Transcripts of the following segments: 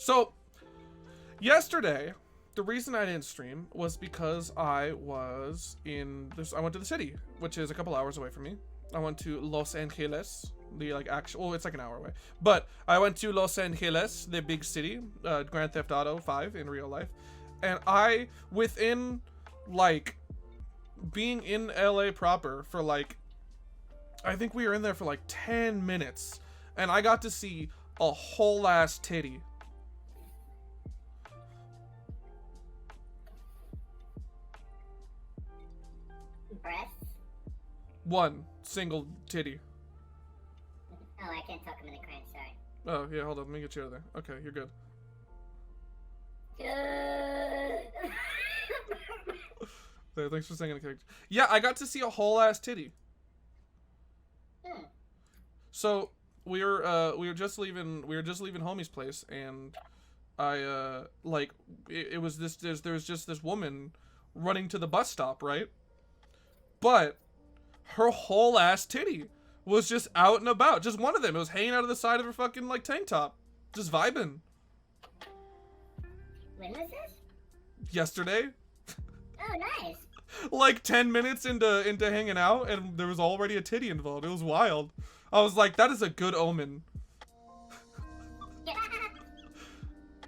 So, yesterday, the reason I didn't stream was because I was I went to the city, which is a couple hours away from me. I went to Los Angeles, the well, it's like an hour away. But I went to Los Angeles, the big city, Grand Theft Auto 5 in real life. And within, being in LA proper for, I think we were in there for, 10 minutes. And I got to see a whole ass titty. Breasts? One single titty. Oh, I can't talk a minute, Crane, sorry. Oh, yeah, hold on. Let me get you out of there. Okay, you're good. Thanks for saying it. Yeah, I got to see a whole ass titty. So we were just leaving homie's place, and I it was there was just this woman running to the bus stop, right? But her whole ass titty was just out and about. Just one of them. It was hanging out of the side of her fucking tank top, just vibing. When was this? Yesterday. Oh, nice. 10 minutes into hanging out, and there was already a titty involved. It was wild. I was like, that is a good omen.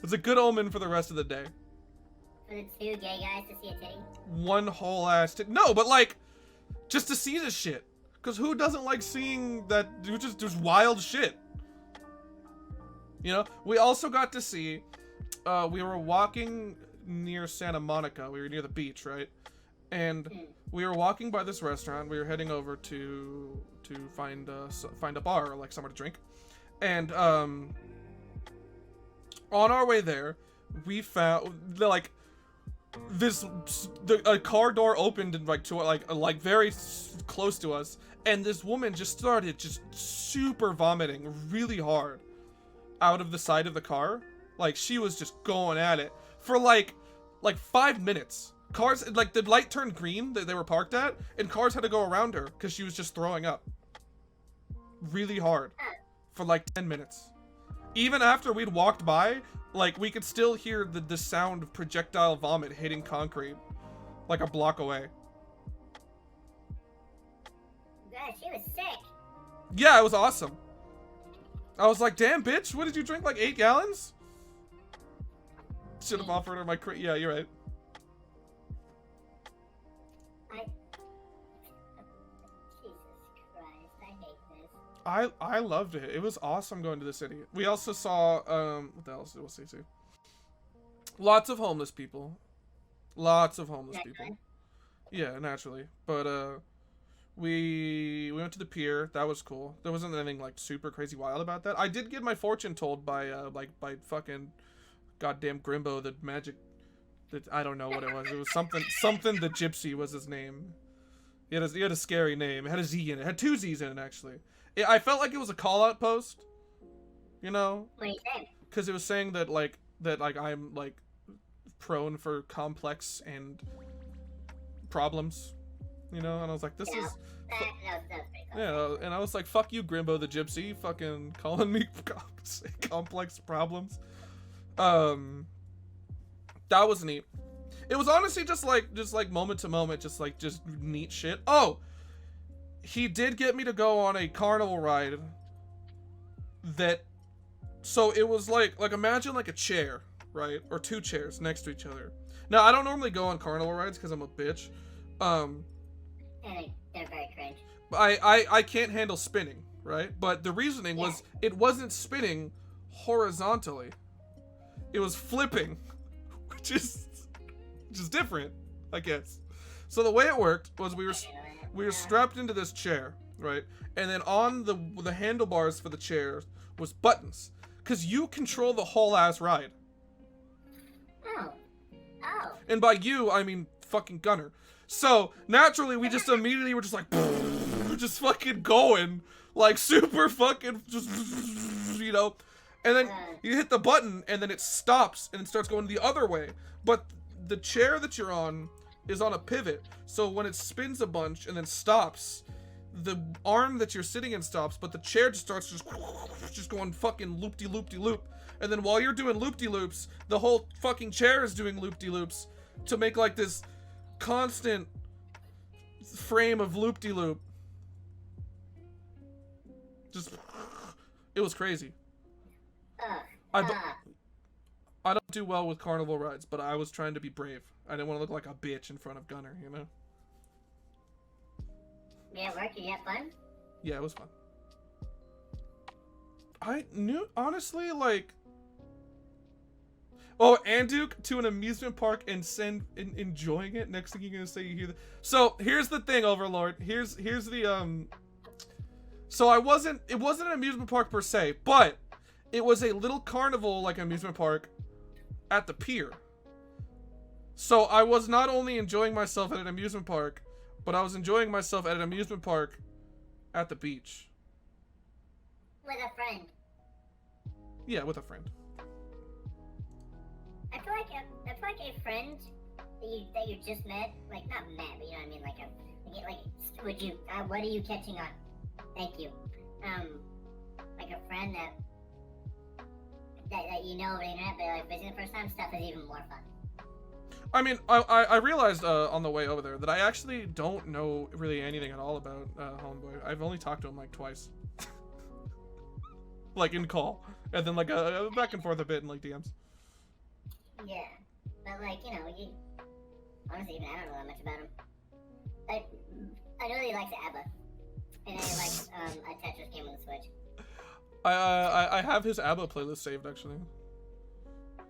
It's a good omen for the rest of the day. For the two gay guys to see a titty? One whole ass titty. No, but just to see this shit. Because who doesn't like seeing that? Just wild shit. You know? We also got to see, we were walking near Santa Monica. We were near the beach, right? And we were walking by this restaurant. We were heading over to find a bar, or somewhere to drink. And on our way there, we found a car door opened and to very close to us, and this woman just started super vomiting really hard out of the side of the car. She was just going at it for 5 minutes. Cars, the light turned green that they were parked at, and cars had to go around her because she was just throwing up really hard for 10 minutes. Even after we'd walked by, we could still hear the sound of projectile vomit hitting concrete a block away. God, she was sick. Yeah, it was awesome. I was like, damn, bitch, what did you drink, 8 gallons? Should have offered her my yeah, you're right. Jesus Christ, I hate this. I loved it. It was awesome going to the city. We also saw, what else did we see too? Lots of homeless people. Lots of homeless people. Yeah, naturally. But, we went to the pier. That was cool. There wasn't anything, super crazy wild about that. I did get my fortune told by fucking goddamn Grimbo, the magic, I don't know what it was. It was something the gypsy was his name. He had a scary name. It had a Z in it. It had 2 Z's in it, actually. I felt like it was a call-out post, you know? What do you think? Because it was saying that, I'm, prone for complex and problems, you know? And I was like, this is... That was pretty cool. Yeah, and I was like, fuck you, Grimbo the gypsy, fucking calling me complex problems. That was neat. It was honestly just moment to moment, just neat shit. Oh, he did get me to go on a carnival ride so it was imagine a chair, right? Or 2 chairs next to each other. Now, I don't normally go on carnival rides because I'm a bitch. And they're very cringe. I can't handle spinning, right? But the reasoning was it wasn't spinning horizontally. It was flipping, which is different, I guess. So the way it worked was we were strapped into this chair, right? And then on the handlebars for the chair was buttons, because you control the whole ass ride. Oh. And by you, I mean fucking Gunnar. So naturally, we just immediately were just just fucking going, super fucking, just, you know. And then you hit the button, and then it stops, and it starts going the other way. But the chair that you're on is on a pivot, so when it spins a bunch and then stops, the arm that you're sitting in stops, but the chair just starts just going fucking loop-de-loop-de-loop. and then while you're doing loop-de-loops, the whole fucking chair is doing loop-de-loops to make like this constant frame of loop-de-loop. Just, it was crazy. I don't do well with carnival rides, but I was trying to be brave. I didn't want to look like a bitch in front of Gunnar, you know? Yeah, work. Did you have fun? Yeah, it was fun. I knew, honestly, like... Oh, Anduke to an amusement park and enjoying it. Next thing you're gonna say, you hear the... So, here's the thing, Overlord. Here's the, So it wasn't an amusement park per se, but it was a little carnival, like amusement park, at the pier. So I was not only enjoying myself at an amusement park, but I was enjoying myself at an amusement park at the beach. With a friend. Yeah, with a friend. I feel like a friend that you just met, like not met, but you know what I mean, would you? What are you catching on? Thank you. Like a friend that you know over the internet, but like visiting the first time, stuff is even more fun. I mean, I realized on the way over there that I actually don't know really anything at all about Homeboy. I've only talked to him like twice. Like in call. And then like back and forth a bit in like DMs. Yeah. But like, you know, honestly, even I don't know that much about him. I know that he likes ABBA. And then he likes a Tetris game on the Switch. I have his ABBA playlist saved actually.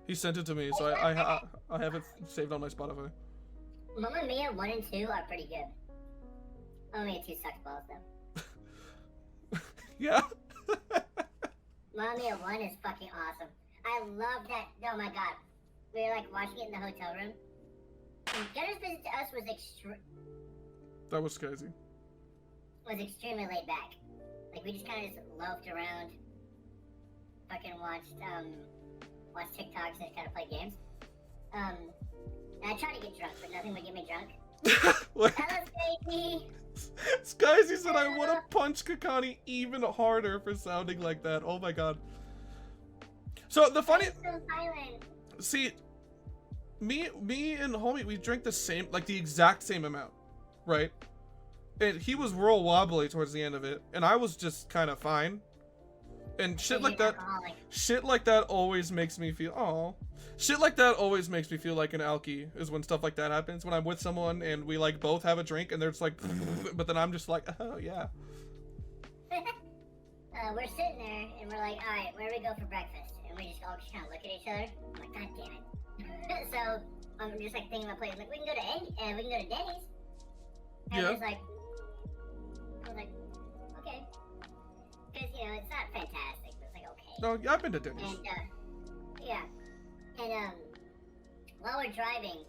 He sent it to me, so I have it saved on my Spotify. Mamma Mia 1 and 2 are pretty good. Mamma Mia 2 sucks balls though. Yeah. Mamma Mia 1 is fucking awesome. I love that. Oh my god. We were like watching it in the hotel room. And Gunner's visit to us was That was crazy. Was extremely laid back. Like we just kind of just loafed around, fucking watched TikToks and kind of play games. And I tried to get drunk, but nothing would get me drunk. Hello, Stacy. Skyzy said I want to punch Kekani even harder for sounding like that. Oh my god. So the funny. So silent. See, me and homie, we drank the same, like the exact same amount, right? And he was real wobbly towards the end of it, and I was just kind of fine. And shit like that, always makes me feel, oh, shit like that always makes me feel like an alky, is when stuff like that happens. When I'm with someone and we like both have a drink and they're just like, but then I'm just like, oh yeah. We're sitting there and we're like, all right, where do we go for breakfast? And we just all just kind of look at each other. I'm like, god damn it. So I'm just like thinking about playing. Like we can go to Denny's. And Yeah. I was like, okay. Because, you know, it's not fantastic, but it's like, okay. No, yeah, I've been to Denny's. And, yeah. And, while we're driving,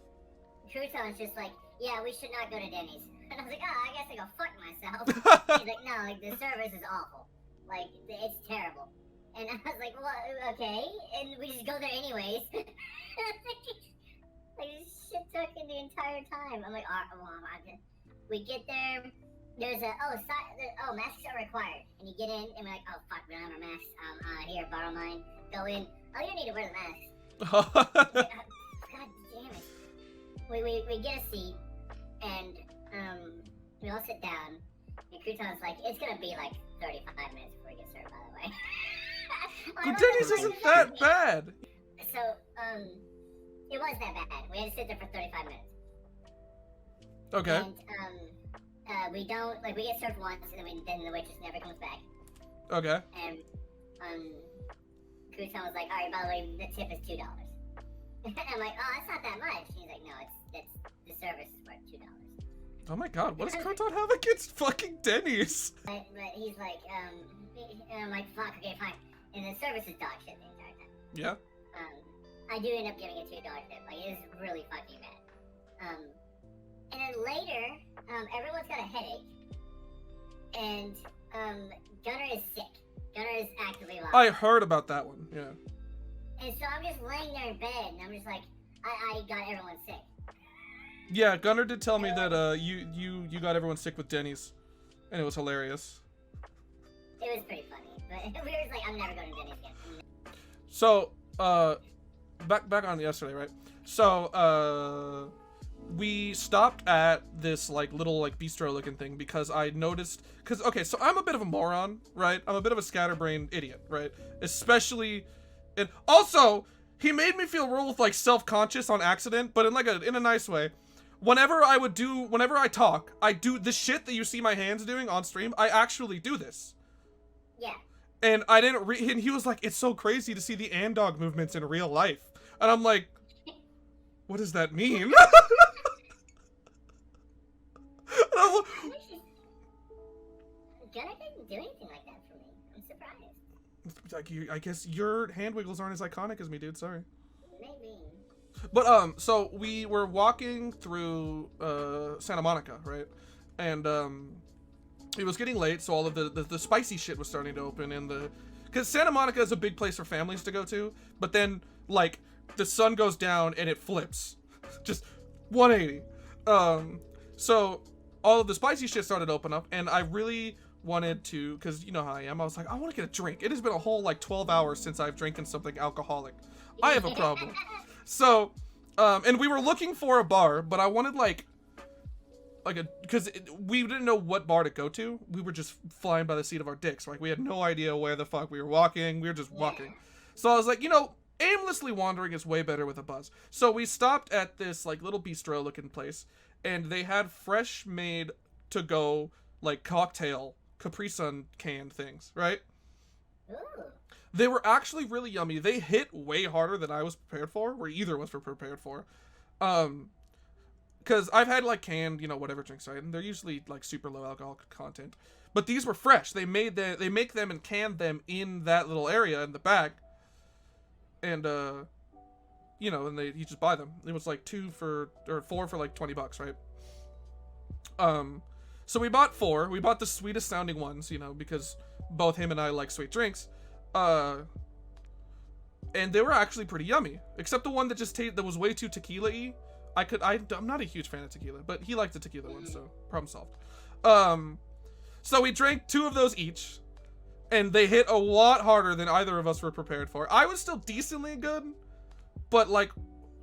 Crouton's just like, yeah, we should not go to Denny's. And I was like, oh, I guess I go fuck myself. He's like, no, like, the service is awful. Like, it's terrible. And I was like, well, okay. And we just go there anyways. Like, shit talking the entire time. I'm like, we get there. There's masks are required. And you get in, and we're like, oh, fuck, we don't have our masks. Here, borrow mine. Go in. Oh, you don't need to wear the mask. God damn it. We get a seat, and, we all sit down. And Crouton's like, it's gonna be like 35 minutes before we get served, by the way. But Denny's isn't that bad. So, it was that bad. We had to sit there for 35 minutes. Okay. And, we don't, like, we get served once, and then the waitress never comes back. Okay. And, Crouton was like, alright, by the way, the tip is $2. And I'm like, oh, that's not that much. And he's like, no, the service is worth $2. Oh my god, what does Crouton have against fucking Denny's? But he's like, and I'm like, fuck, okay, fine. And the service is dog shit the entire time. Yeah. I do end up giving a $2 tip. Like, it is really fucking bad. And then later, everyone's got a headache. And, Gunnar is sick. Gunnar is actively lost. I heard about that one, yeah. And so I'm just laying there in bed, and I'm just like, I got everyone sick. Yeah, Gunnar did tell me that you got everyone sick with Denny's, and it was hilarious. It was pretty funny, but we were just like, I'm never going to Denny's again. So, back on yesterday, right? So, we stopped at this like little like bistro looking thing because I noticed, okay, so I'm a bit of a moron, right? I'm a bit of a scatterbrained idiot, right? Especially, and also he made me feel real like self-conscious on accident, but in like in a nice way. Whenever I talk, I do the shit that you see my hands doing on stream. I actually do this. Yeah. And I didn't and he was like, it's so crazy to see the andog movements in real life. And I'm like, what does that mean? Gunnar didn't do anything like that for me. I'm surprised. Like, I guess your hand wiggles aren't as iconic as me, dude. Sorry. Maybe. But so we were walking through Santa Monica, right? And it was getting late, so all of the spicy shit was starting to open, and because Santa Monica is a big place for families to go to, but then like the sun goes down and it flips, just 180. So all of the spicy shit started to open up, and I really wanted to, because you know how I am, I was like, I want to get a drink. It has been a whole like 12 hours since I've drinking something alcoholic. I have a problem. So, and we were looking for a bar, but I wanted like because we didn't know what bar to go to. We were just flying by the seat of our dicks. Like, we had no idea where the fuck we were walking. We were just walking. So I was like, you know, aimlessly wandering is way better with a buzz. So we stopped at this like little bistro looking place, and they had fresh made to go like cocktail Capri Sun can things, right? Ooh. They were actually really yummy. They hit way harder than I was prepared for, or either of us were prepared for. Because I've had like canned, you know, whatever drinks, right? And they're usually like super low alcohol content. But these were fresh. They make them and can them in that little area in the back. And you know, and you just buy them. It was like 4 for like $20, right? So we bought 4. We bought the sweetest sounding ones, you know, because both him and I like sweet drinks. And they were actually pretty yummy, except the one that that was way too tequila-y. I'm not a huge fan of tequila, but he liked the tequila one, so problem solved. So we drank 2 of those each, and they hit a lot harder than either of us were prepared for. I was still decently good, but like,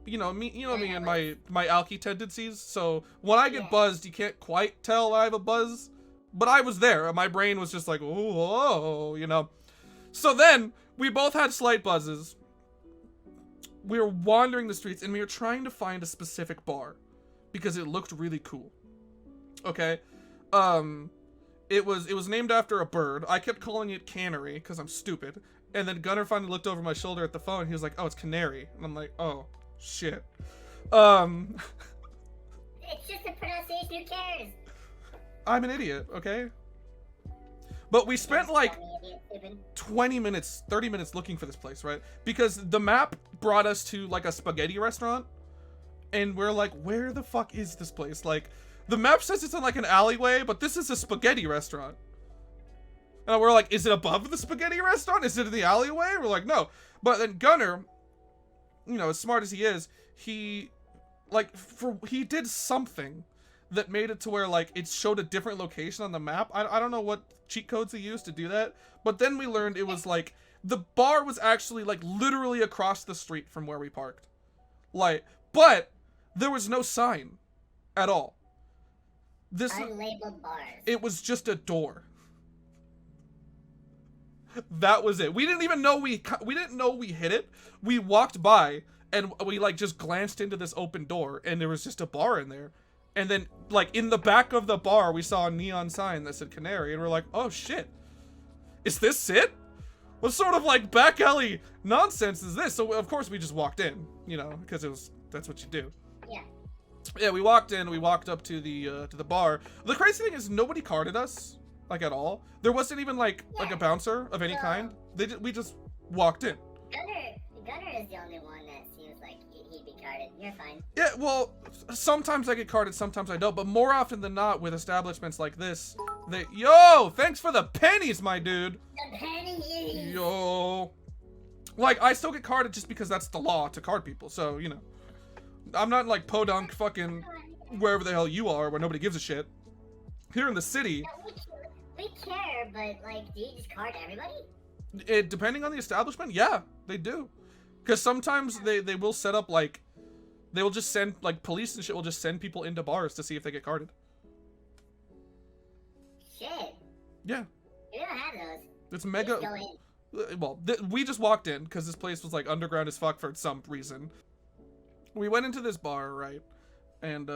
you know me and my alky tendencies. So when I get buzzed, you can't quite tell I have a buzz, but I was there. My brain was just like, whoa, you know. So then we both had slight buzzes. We were wandering the streets, and we were trying to find a specific bar because it looked really cool. Okay, it was named after a bird. I kept calling it Canary because I'm stupid. And then Gunnar finally looked over my shoulder at the phone. He was like, "Oh, it's Canary," and I'm like, "Oh, shit." It's just a pronunciation. Who cares? I'm an idiot. Okay. But we spent like 20 minutes, 30 minutes looking for this place, right? Because the map brought us to like a spaghetti restaurant. And we're like, where the fuck is this place? Like, the map says it's in like an alleyway, but this is a spaghetti restaurant. And we're like, is it above the spaghetti restaurant? Is it in the alleyway? We're like, no. But then Gunnar, you know, as smart as he is, he did something that made it to where like it showed a different location on the map. I don't know what cheat codes he used to do that, but then we learned it was like the bar was actually like literally across the street from where we parked. Like, but there was no sign at all. Unlabeled bars. It was just a door. That was it. We didn't even know we didn't know we hit it. We walked by and we like just glanced into this open door, and there was just a bar in there. And then, like, in the back of the bar, we saw a neon sign that said Canary, and we're like, oh, shit. Is this it? What sort of, like, back alley nonsense is this? So, of course, we just walked in, you know, because that's what you do. Yeah. Yeah, we walked in, we walked up to the bar. The crazy thing is nobody carded us, like, at all. There wasn't even, like a bouncer of any kind. We just walked in. Gunnar is the only one that seems like he'd be carded. You're fine. Yeah, well, sometimes I get carded, sometimes I don't, but more often than not with establishments like this, yo, thanks for the pennies, my dude. The pennies. Yo. Like, I still get carded just because that's the law to card people, so, you know. I'm not like podunk fucking wherever the hell you are where nobody gives a shit. Here in the city. No, we care, but like, do you just card everybody? Depending on the establishment, yeah, they do. Because sometimes they will set up, like, they will just send, like, police and shit will just send people into bars to see if they get carded. Shit. Yeah. We don't have those. It's mega... Just go in. Well, we just walked in because this place was, like, underground as fuck for some reason. We went into this bar, right? And,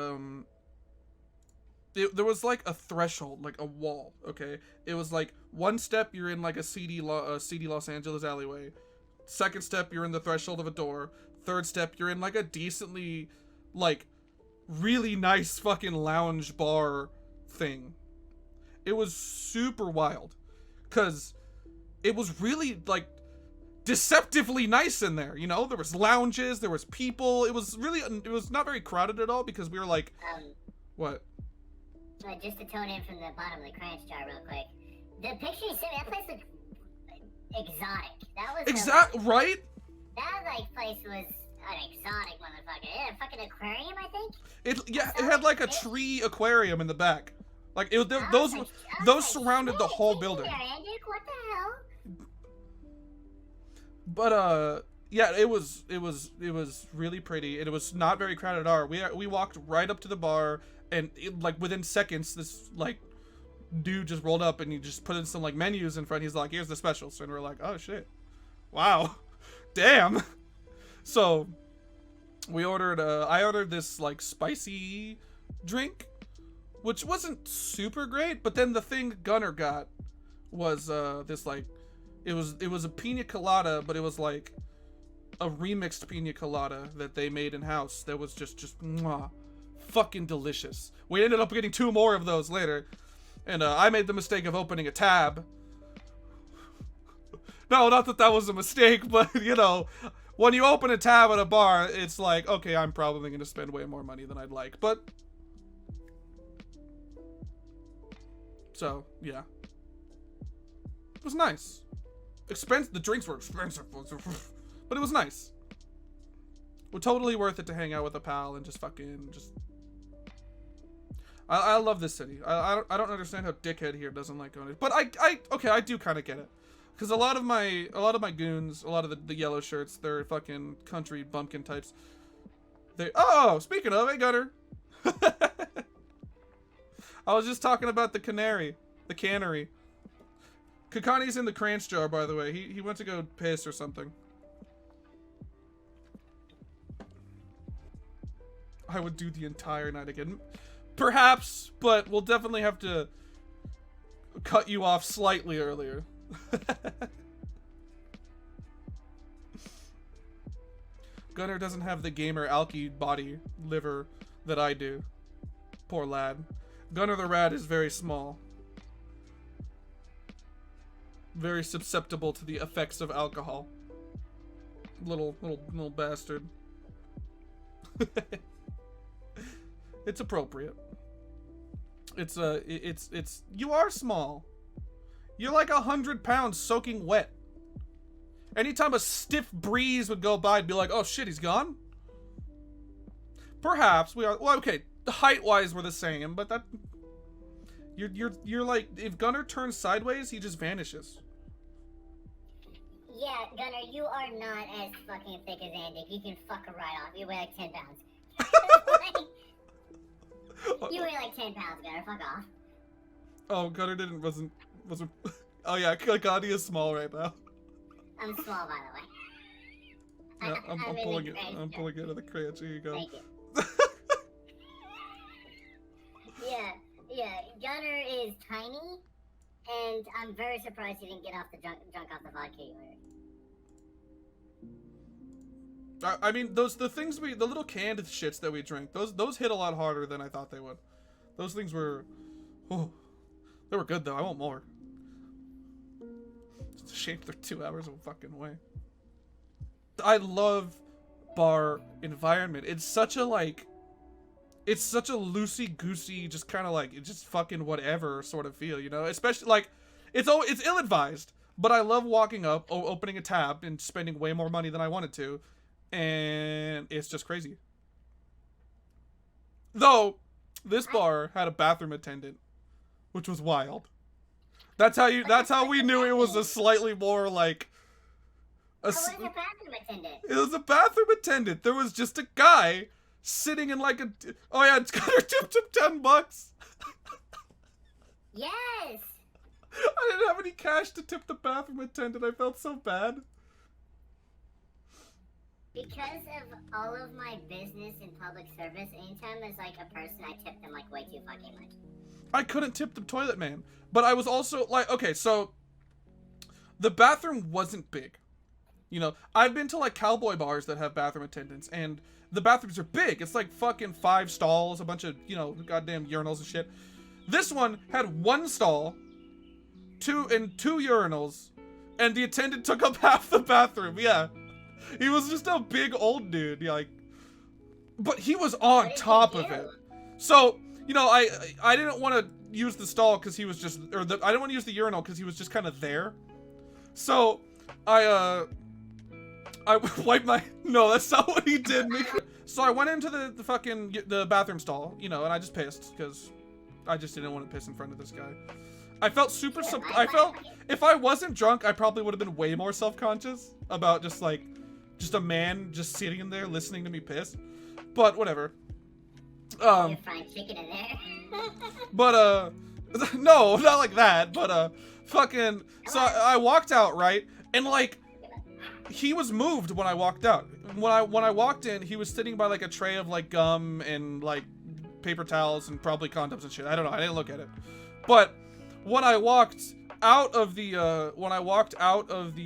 there was, like, a threshold, like, a wall, okay? It was, like, one step, you're in, like, a seedy Los Angeles alleyway. Second step, you're in the threshold of a door. Third step, you're in, like, a decently, like, really nice fucking lounge bar thing. It was super wild. Because it was really, like, deceptively nice in there, you know? There was lounges, there was people. It was not very crowded at all because we were, like... What? Just to tone in from the bottom of the cranch jar real quick. The picture you sent me, that place looked exotic. That was right? That like place was an exotic motherfucker. It had a fucking aquarium, I think. It had like a tree aquarium in the back. Like it was those surrounded the whole building. Anduke, what the hell? But yeah, it was really pretty. It was not very crowded at all. We walked right up to the bar. And like within seconds, this like dude just rolled up and he just put in some like menus in front. He's like, "Here's the specials," and we're like, "Oh shit, wow, damn." So we ordered. I ordered this like spicy drink, which wasn't super great. But then the thing Gunnar got was this like, it was a pina colada, but it was like a remixed pina colada that they made in house. That was just mwah. Fucking delicious. We ended up getting 2 more of those later, and I made the mistake of opening a tab. No, not that was a mistake, but you know, when you open a tab at a bar, it's like, okay, I'm probably going to spend way more money than I'd like, but so yeah, it was nice. The drinks were expensive, but it was nice. Well, totally worth it to hang out with a pal and just fucking I love this city. I don't understand how dickhead here doesn't like going to, but I do kind of get it, because a lot of my goons, a lot of the yellow shirts, they're fucking country bumpkin types. Speaking of, hey Gunnar, I was just talking about the cannery. Kekani's in the cranch jar, by the way. He went to go piss or something. I would do the entire night again. Perhaps, but we'll definitely have to cut you off slightly earlier. Gunnar doesn't have the gamer alky body liver that I do. Poor lad. Gunnar the rat is very small. Very susceptible to the effects of alcohol. Little bastard. It's appropriate. It's you are small. You're like 100 pounds soaking wet. Anytime a stiff breeze would go by, I'd be like, oh shit, he's gone? Perhaps we are, well, okay, height-wise we're the same, but that, you're like, if Gunnar turns sideways, he just vanishes. Yeah, Gunnar, you are not as fucking thick as Anduke. You can fuck a right off. You weigh like 10 pounds. You weigh like 10 pounds, Gunnar. Fuck off. Oh, Gunnar wasn't. Oh yeah, Kekani is small right now. I'm small, by the way. Yeah, I'm pulling it. I'm pulling it out of the crate. Here you go. Thank you. Yeah. Gunnar is tiny, and I'm very surprised he didn't get off the drunk off the vodka you ordered. I mean, the little canned shits that we drink, those hit a lot harder than I thought they would. Those things were, they were good though. I want more. It's a shame they're 2 hours fucking away. I love bar environment. It's such a loosey-goosey, just kind of like, it's just fucking whatever sort of feel, you know? Especially, like, it's ill-advised, but I love walking up, opening a tab, and spending way more money than I wanted to, and it's just crazy. Though, this bar had a bathroom attendant, which was wild. That's how we knew it was a slightly more like. It was a bathroom attendant. It was a bathroom attendant. There was just a guy sitting in like a. Oh yeah, Gunnar tipped him $10. Yes. I didn't have any cash to tip the bathroom attendant. I felt so bad. Because of all of my business and public service, anytime there's like a person, I tip them like way too fucking much. I couldn't tip the toilet man, but I was also like, okay, so the bathroom wasn't big. You know, I've been to like cowboy bars that have bathroom attendants, and the bathrooms are big. It's like fucking 5 stalls, a bunch of, you know, goddamn urinals and shit. This one had 1 stall, 2 urinals, and the attendant took up half the bathroom. Yeah. He was just a big old dude, like, but he was on top of it. So, you know, I didn't want to use the stall because he was just, I didn't want to use the urinal because he was just kind of there. So, I wiped my, no, that's not what he did. So I went into the bathroom stall, you know, and I just pissed because I just didn't want to piss in front of this guy. I felt I felt, if I wasn't drunk, I probably would have been way more self-conscious about just like, just a man just sitting in there listening to me piss, but whatever. You're frying chicken in there. But no, not like that. But fucking. So I walked out, right, and like, he was moved when I walked out. When I walked in, he was sitting by like a tray of like gum and like paper towels and probably condoms and shit. I don't know. I didn't look at it, but when I walked out of the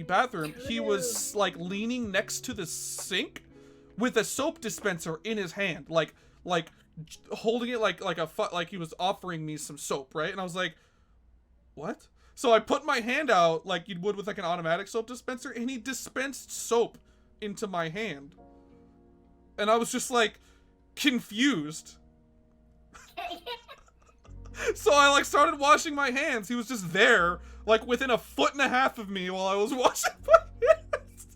bathroom, he was like leaning next to the sink with a soap dispenser in his hand, like holding it like he was offering me some soap, right? And I was like, what? So I put my hand out like you would with like an automatic soap dispenser, and he dispensed soap into my hand, and I was just like confused. So I like started washing my hands. He was just there, like within 1.5 feet of me while I was washing my hands.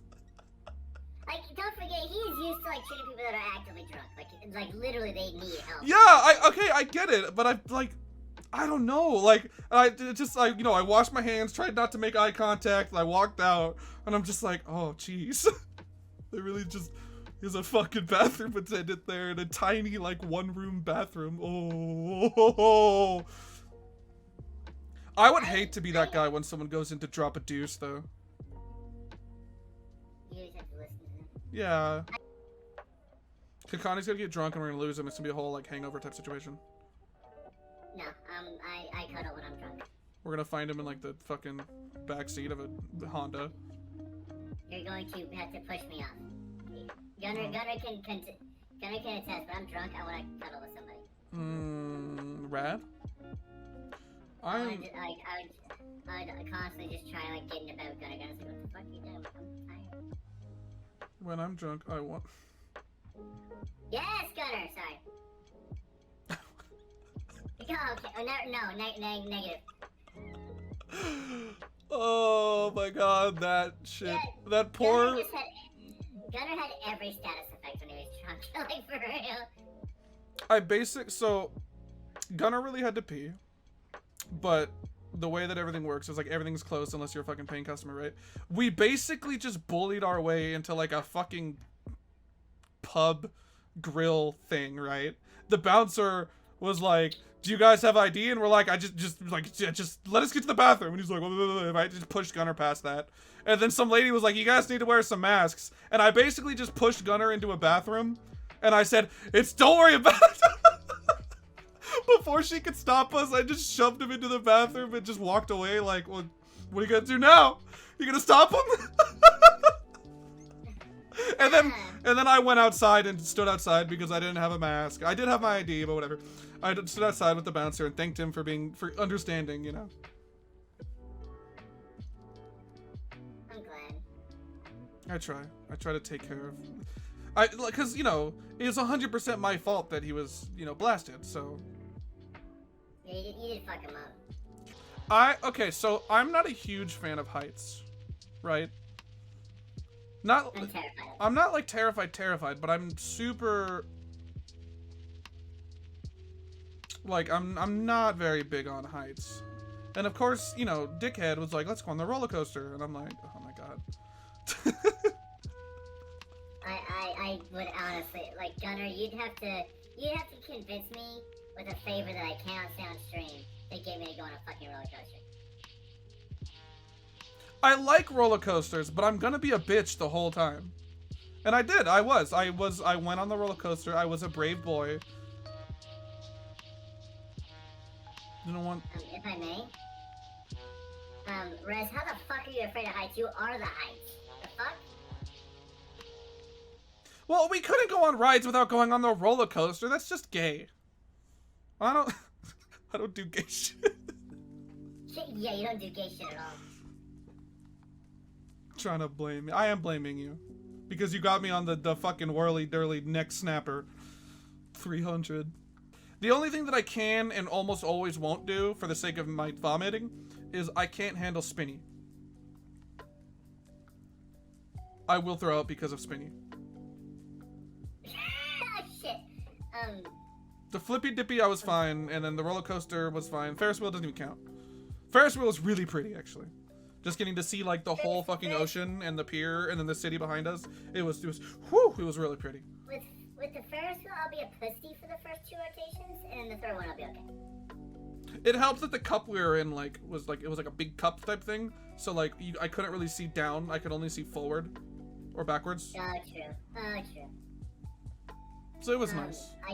Like, don't forget, he is used to like treating people that are actively drunk. Like literally, they need help. Yeah, I get it, but I don't know. Like, you know, I washed my hands, tried not to make eye contact, and I walked out, and I'm just like, oh, jeez. They really just. There's a fucking bathroom attendant there in a tiny, like, 1-room bathroom. Oh. I would hate to be that guy when someone goes in to drop a deuce, though. You just have to listen to him. Yeah. Kekani's gonna get drunk and we're gonna lose him. It's gonna be a whole, like, hangover type situation. No, I cuddle when I'm drunk. We're gonna find him in, like, the fucking backseat of a Honda. You're going to have to push me off. Gunnar can attest, but I'm drunk, I want to cuddle with somebody. Rad? I would constantly just try, like, getting about Gunnar. Gunner's like, what the fuck are you doing? I'm tired. When I'm drunk, I want... Yes, Gunnar, sorry. Oh, okay. Oh, no, negative. Oh my god, that shit. Yeah, that poor... Gunnar had every status effect when he was drunk, like, for real. So, Gunnar really had to pee, but the way that everything works is, like, everything's closed unless you're a fucking paying customer, right? We basically just bullied our way into, like, a fucking pub grill thing, right? The bouncer was like, do you guys have ID? And we're like, just let us get to the bathroom. And he's like, well, I just pushed Gunnar past that. And then some lady was like, you guys need to wear some masks. And I basically just pushed Gunnar into a bathroom. And I said, don't worry about it. Before she could stop us, I just shoved him into the bathroom and just walked away like, well, what are you gonna do now? You gonna stop him? And then I went outside and stood outside because I didn't have a mask. I did have my ID, but whatever. I stood outside with the bouncer and thanked him for understanding, you know. I'm glad. I try to take care of, because, you know, it's 100% my fault that he was, you know, blasted, so. Yeah, you did fuck him up. Okay, so I'm not a huge fan of heights, right? I'm terrified. I'm not like terrified, but I'm super, like, I'm not very big on heights. And of course, you know, Dickhead was like, let's go on the roller coaster. And I'm like, oh my god. I would honestly, like, Gunnar, you'd have to convince me with a favor that I cannot say on stream to get me to go on a fucking roller coaster. I like roller coasters, but I'm gonna be a bitch the whole time. And I did. I went on the roller coaster. I was a brave boy. You know what? If I may. Rez, how the fuck are you afraid of heights? You are the heights. The fuck? Well, we couldn't go on rides without going on the roller coaster. That's just gay. I don't do gay shit. Yeah, you don't do gay shit at all. Trying to blame me. I am blaming you. Because you got me on the fucking whirly-dirly neck snapper. 300. The only thing that I can and almost always won't do, for the sake of my vomiting, is I can't handle spinny. I will throw up because of spinny. Shit. The flippy dippy I was fine, and then the roller coaster was fine. Ferris wheel doesn't even count. Ferris wheel is really pretty, actually. Just getting to see like the whole fucking ocean and the pier and then the city behind us. It was whew, it was really pretty. With the Ferris wheel, I'll be a pussy for the first 2 rotations, and in the third one, I'll be okay. It helped that the cup we were in it was like a big cup type thing. So like I couldn't really see down. I could only see forward or backwards. Oh, true. Oh, true. So it was nice. I